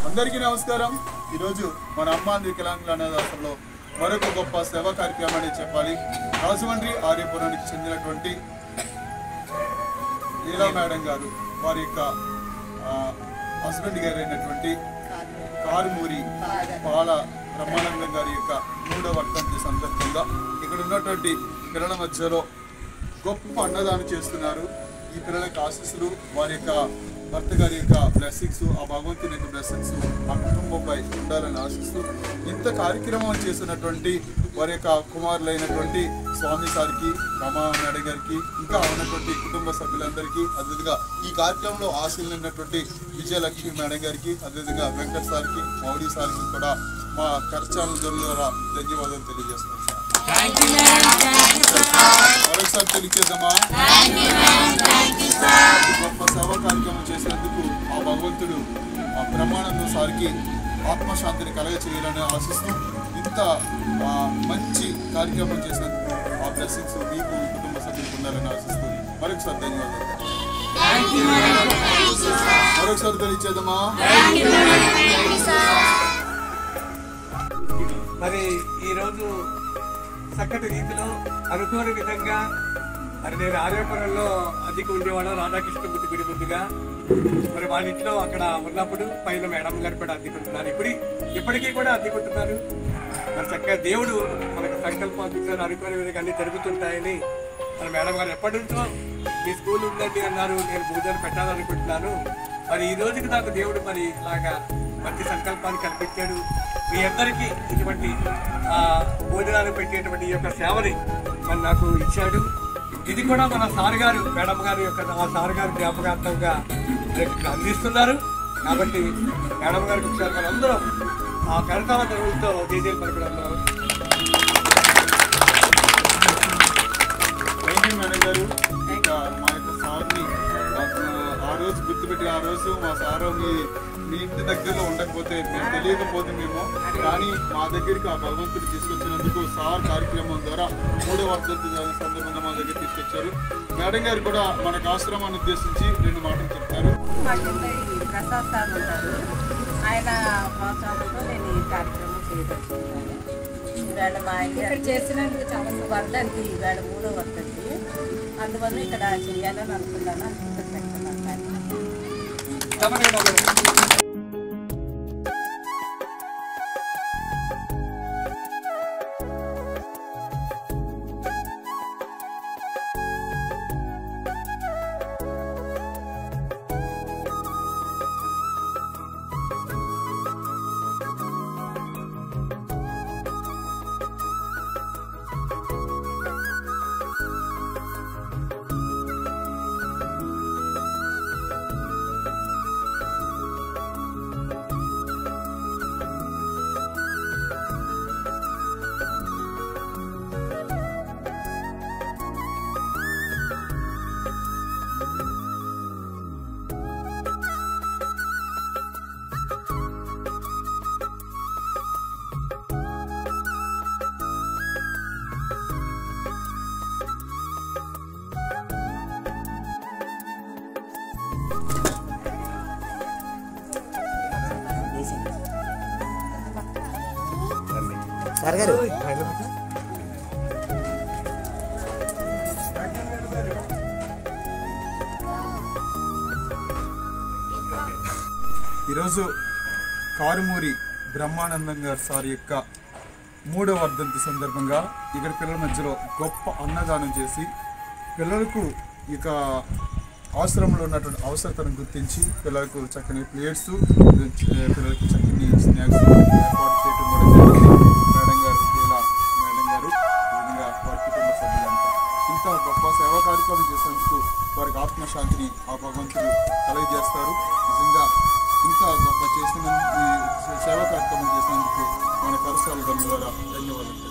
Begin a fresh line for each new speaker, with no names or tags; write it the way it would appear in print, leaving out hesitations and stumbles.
అందరికీ నమస్కారం. ఈరోజు మన అమ్మ వికలాంగుల అనాథాశ్రమంలో మరొక గొప్ప సేవా కార్యక్రమాన్ని చెప్పాలి. రాజమండ్రి ఆర్యపురానికి చెందినటువంటి లీలా మేడం గారు వారి యొక్క హస్బెండ్ గారు అయినటువంటి కారుమూరి పాల బ్రహ్మానందం గారి యొక్క 3వ వర్ధంతి సందర్భంగా ఇక్కడ ఉన్నటువంటి పిల్లల మధ్యలో గొప్ప అన్నదానం చేస్తున్నారు. ఈ పిల్లలకు ఆశీస్సులు, వారి యొక్క భర్త గారి యొక్క బ్లెస్సింగ్స్, ఆ భగవంతుని యొక్క బ్లెస్సింగ్స్ ఆ కుటుంబంపై ఉండాలని ఆశిస్తూ ఇంత కార్యక్రమం చేస్తున్నటువంటి వారి యొక్క కుమారులైనటువంటి స్వామి సార్కి, రమా మేడం గారికి, ఇంకా ఉన్నటువంటి కుటుంబ సభ్యులందరికీ, అదేవిధంగా ఈ కార్యక్రమంలో ఆశీలైనటువంటి విజయలక్ష్మి మేడం గారికి, అదేవిధంగా వెంకట సార్కి, మౌలి సార్కి కూడా మా కర్చాల ద్వారా ధన్యవాదాలు తెలియజేస్తున్నాం. మరొకసారి తెలియజేద్దామా? గొప్ప సేవా కార్యక్రమం చేసేందుకు ఆ భగవంతుడు ఆ బ్రహ్మానందం సార్కి ఆత్మశాంతిని కలగ చేయాలని ఆశిస్తూ ఇంత మంచి కార్యక్రమం చేసేందుకు ఆ బ్లెస్సింగ్స్ మీకు కుటుంబ సభ్యులకు ఉండాలని ఆశిస్తూ మరొకసారి ధన్యవాదాలు. మరొకసారి తెలియజేద్దామా?
మరి ఈరోజు చక్కటి రీతిలో అనుకోని విధంగా మరి నేను ఆర్యపురంలో అద్దెకు ఉండేవాడు రాధాకృష్ణమూర్తి గుడి ముందుగా. మరి వాళ్ళ ఇంట్లో అక్కడ ఉన్నప్పుడు పైన మేడం గారు కూడా అద్దెకుంటున్నారు, ఇప్పటికీ కూడా అద్దెకుంటున్నారు. మరి చక్కగా దేవుడు మనకు సంకల్పం అందించారు, అనుకోని విధంగా అన్ని జరుగుతుంటాయని మరి మేడం గారు ఎప్పటి నుంచో మీ స్కూల్ ఉందండి అన్నారు, నేను భోజనం పెట్టాలనుకుంటున్నాను. మరి ఈ రోజుకి నాకు దేవుడు మరి ఇలాగా మంచి సంకల్పాన్ని కల్పించాడు. మీ అందరికీ ఇటువంటి భోజనాలు పెట్టేటువంటి ఈ యొక్క సేవని మరి నాకు ఇచ్చాడు. ఇది కూడా మన సార్ గారు, మేడం గారి యొక్క ఆ సార్ గారు జ్ఞాపకార్థంగా అందిస్తున్నారు. కాబట్టి మేడం గారికి ఒకసారి మనందరం ఆ కరతాళ ధరువులతో జేజేలు పలకడం.
మేడం గారు, ఇంకా మా యొక్క సార్ని ఆ రోజు గుర్తుపెట్టి, ఆ రోజు మా సారు మీ ఇంటి దగ్గరలో ఉండకపోతే మేము తెలియకపోతే మేము, కానీ మా దగ్గరికి ఆ భగవంతుడు తీసుకొచ్చినందుకు సార్ కార్యక్రమం ద్వారా 3వ వర్ధంతి సందర్భంగా మా దగ్గర తీసుకొచ్చారు. మేడం గారు కూడా మనకు ఆశ్రమాన్ని ఉద్దేశించి 2 మాటలు చెప్తారు.
ప్రసాద్ సార్ ఉంటారు, ఆయన ప్రోత్సాహంతో నేను ఈ కార్యక్రమం చేయదలుచుకున్నాను. ఇవాళ మా ఇక్కడ చేసినందుకు చాలా వర్ధంతి, ఇవాళ 3వ వర్ధంతి, అందువల్ల ఇక్కడ చేయాలని అనుకున్నాను.
సార్ గారు,
ఈరోజు కారుమూరి బ్రహ్మానందం గారు సార్ యొక్క 3వ వర్ధంతి సందర్భంగా ఇక్కడ పిల్లల మధ్యలో గొప్ప అన్నదానం చేసి పిల్లలకు ఇక ఆశ్రమంలో ఉన్నటువంటి అవసరతను గుర్తించి పిల్లలకు చక్కని ప్లేట్స్, పిల్లలకి చక్కని స్నాక్స్ ఏర్పాటు చేయడం కూడా జరిగింది. మేడం గారు, మేడం గారు, విధంగా వారి కుటుంబ సభ్యులంతా ఇంత గొప్ప సేవా కార్యక్రమం చేసేందుకు వారికి ఆత్మశాంతిని ఆ భగవంతుడు కలుగజేస్తారు. నిజంగా ఇంత గొప్ప చేసిన సేవా కార్యక్రమం చేసినందుకు మన కరసాల ద్వారా ధన్యవాదాలు.